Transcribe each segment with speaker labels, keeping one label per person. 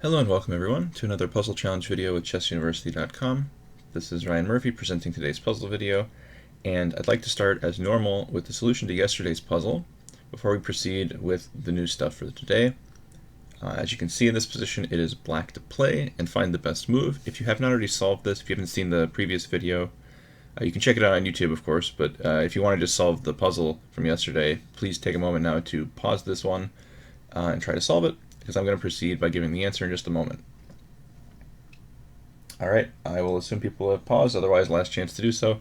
Speaker 1: Hello and welcome everyone to another puzzle challenge video with ChessUniversity.com. This is Ryan Murphy presenting today's puzzle video, and I'd like to start as normal with the solution to yesterday's puzzle before we proceed with the new stuff for today. As you can see in this position, it is black to play and find the best move. If you have not already solved this, if you haven't seen the previous video, you can check it out on YouTube, of course, but if you want to just solve the puzzle from yesterday, please take a moment now to pause this one and try to solve it, because I'm going to proceed by giving the answer in just a moment. Alright, I will assume people have paused, otherwise last chance to do so.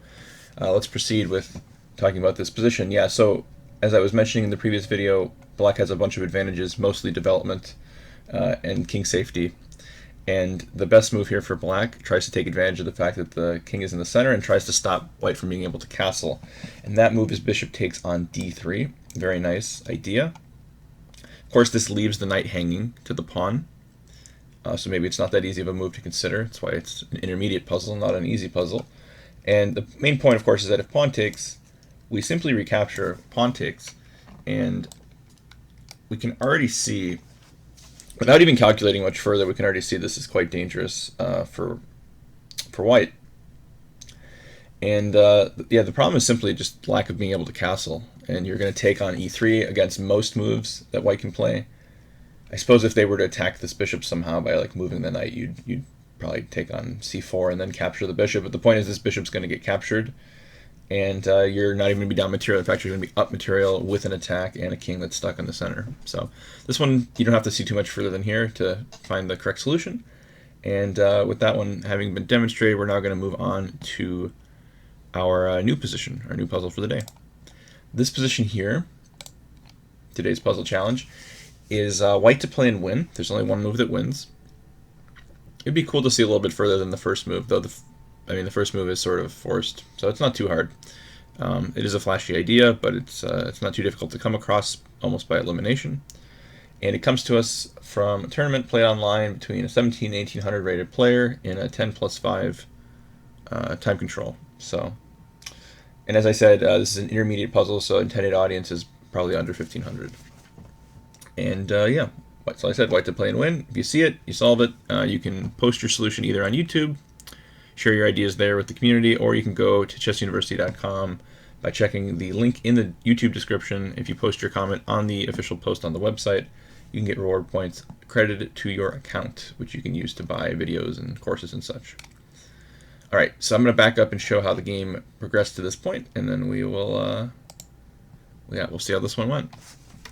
Speaker 1: Let's proceed with talking about this position. Yeah, so as I was mentioning in the previous video, black has a bunch of advantages, mostly development and king safety. And the best move here for black tries to take advantage of the fact that the king is in the center and tries to stop white from being able to castle. And that move is bishop takes on d3. Very nice idea. Of course, this leaves the knight hanging to the pawn, so maybe it's not that easy of a move to consider. That's why it's an intermediate puzzle, not an easy puzzle. And the main point, of course, is that if pawn takes, we simply recapture pawn takes, and we can already see, without even calculating much further, we can already see this is quite dangerous for white. And yeah, the problem is simply just lack of being able to castle. And you're going to take on e3 against most moves that white can play. I suppose if they were to attack this bishop somehow by like moving the knight, you'd probably take on c4 and then capture the bishop. But the point is this bishop's going to get captured, and you're not even going to be down material. In fact, you're going to be up material with an attack and a king that's stuck in the center. So this one, you don't have to see too much further than here to find the correct solution. And with that one having been demonstrated, we're now going to move on to our new position, our new puzzle for the day. This position here, today's puzzle challenge, is white to play and win. There's only one move that wins. It'd be cool to see a little bit further than the first move, though the first move is sort of forced, so it's not too hard. It is a flashy idea, but it's not too difficult to come across, almost by elimination. And it comes to us from a tournament played online between a 17 and 1800 rated player in a 10+5 time control. So, and as I said, this is an intermediate puzzle, so intended audience is probably under 1500. And yeah, so I said white to play and win. If you see it, you solve it. You can post your solution either on YouTube, share your ideas there with the community, or you can go to chessuniversity.com by checking the link in the YouTube description. If you post your comment on the official post on the website, you can get reward points credited to your account, which you can use to buy videos and courses and such. Alright, so I'm going to back up and show how the game progressed to this point, and then we will, we'll see how this one went.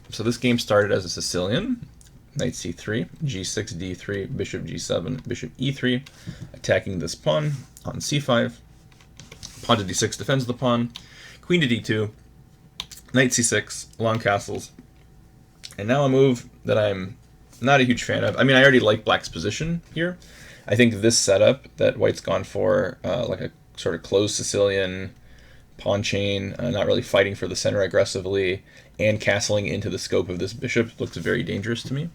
Speaker 1: So this game started as a Sicilian, knight c3, g6, d3, bishop g7, bishop e3, attacking this pawn on c5, pawn to d6 defends the pawn, queen to d2, knight c6, long castles, and now a move that I'm not a huge fan of. I mean, I already like black's position here. I think this setup that white's gone for, like a sort of closed Sicilian pawn chain, not really fighting for the center aggressively, and castling into the scope of this bishop, looks very dangerous to me.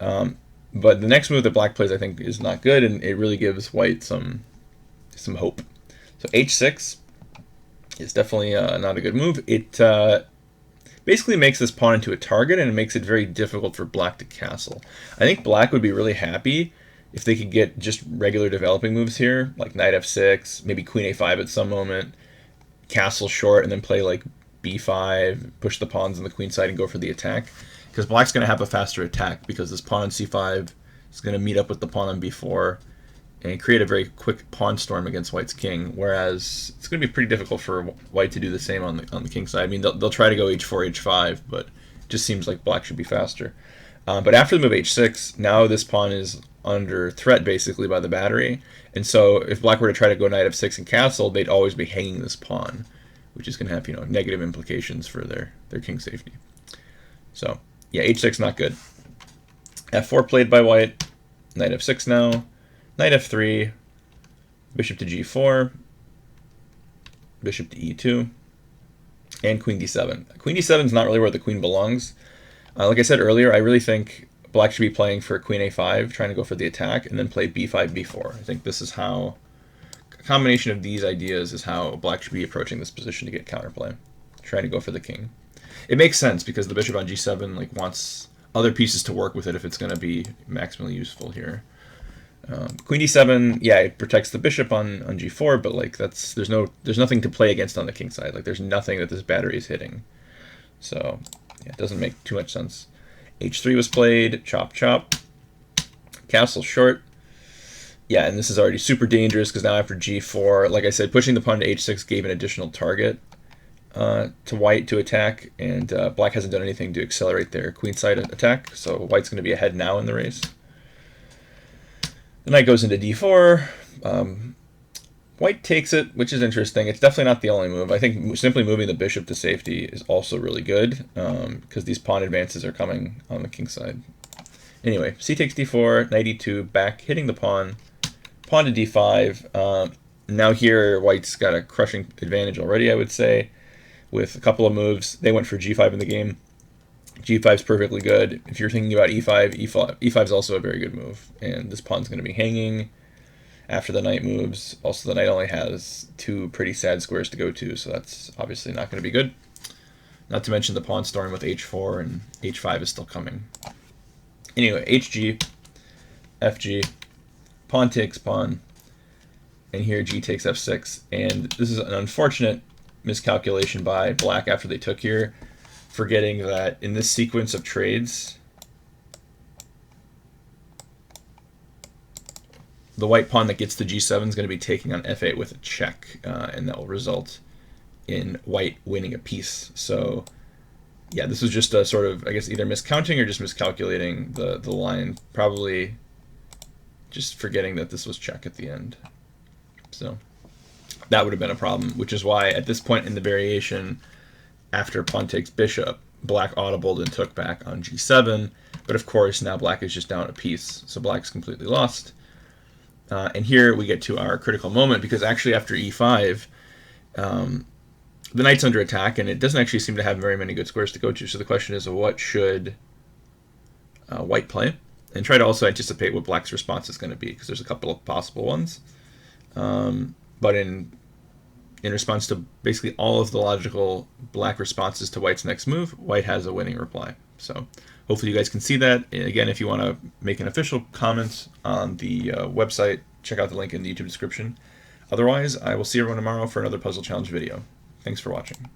Speaker 1: But the next move that black plays, I think, is not good, and it really gives white some hope. So h6 is definitely not a good move. It basically makes this pawn into a target, and it makes it very difficult for black to castle. I think black would be really happy if they could get just regular developing moves here, like knight f6, maybe queen a5 at some moment, castle short, and then play like b5, push the pawns on the queen side and go for the attack. Because black's going to have a faster attack, because this pawn on c5 is going to meet up with the pawn on b4 and create a very quick pawn storm against white's king, whereas it's going to be pretty difficult for white to do the same on the king side. I mean, they'll try to go h4, h5, but it just seems like black should be faster. But after the move h6, now this pawn is under threat basically by the battery, and so if black were to try to go knight f6 and castle, they'd always be hanging this pawn, which is going to have negative implications for their king safety. So yeah, h6 not good. f4 played by white, knight f6 now, knight f3, bishop to g4, bishop to e2, and queen d7. Queen d7 is not really where the queen belongs. Like I said earlier, I really think black should be playing for queen a5, trying to go for the attack, and then play b5, b4. I think this is how, a combination of these ideas is how black should be approaching this position to get counterplay, trying to go for the king. It makes sense because the bishop on g7 wants other pieces to work with it if it's going to be maximally useful here. Queen d7, yeah, it protects the bishop on g4, but like there's nothing to play against on the king side. Like there's nothing that this battery is hitting, so yeah, it doesn't make too much sense. h3 was played, chop chop, castle short. Yeah, and this is already super dangerous because now after g4, like I said, pushing the pawn to h6 gave an additional target to white to attack, and black hasn't done anything to accelerate their queenside attack, so white's going to be ahead now in the race. The knight goes into d4. White takes it, which is interesting. It's definitely not the only move. I think simply moving the bishop to safety is also really good because these pawn advances are coming on the king side. Anyway, c takes d4, knight e2, back, hitting the pawn. Pawn to d5. Now here, white's got a crushing advantage already, I would say, with a couple of moves. They went for g5 in the game. g5 is perfectly good. If you're thinking about e5, e5 is also a very good move. And this pawn's going to be hanging after the knight moves. Also, the knight only has 2 pretty sad squares to go to, so that's obviously not going to be good. Not to mention the pawn storming with h4, and h5 is still coming. Anyway, hg, fg, pawn takes pawn, and here g takes f6. And this is an unfortunate miscalculation by black after they took here, forgetting that in this sequence of trades, the white pawn that gets to g7 is going to be taking on f8 with a check, and that will result in white winning a piece. So yeah, this was just a sort of, I guess, either miscounting or just miscalculating the line, probably just forgetting that this was check at the end. So that would have been a problem, which is why at this point in the variation, after pawn takes bishop, black audibled and took back on g7, but of course now black is just down a piece, so black's completely lost. And here we get to our critical moment, because actually after e5, the knight's under attack, and it doesn't actually seem to have very many good squares to go to, so the question is, what should white play? And try to also anticipate what black's response is going to be, because there's a couple of possible ones. But in response to basically all of the logical black responses to white's next move, white has a winning reply. So hopefully you guys can see that. Again, if you want to make an official comment on the website, check out the link in the YouTube description. Otherwise, I will see everyone tomorrow for another Puzzle Challenge video. Thanks for watching.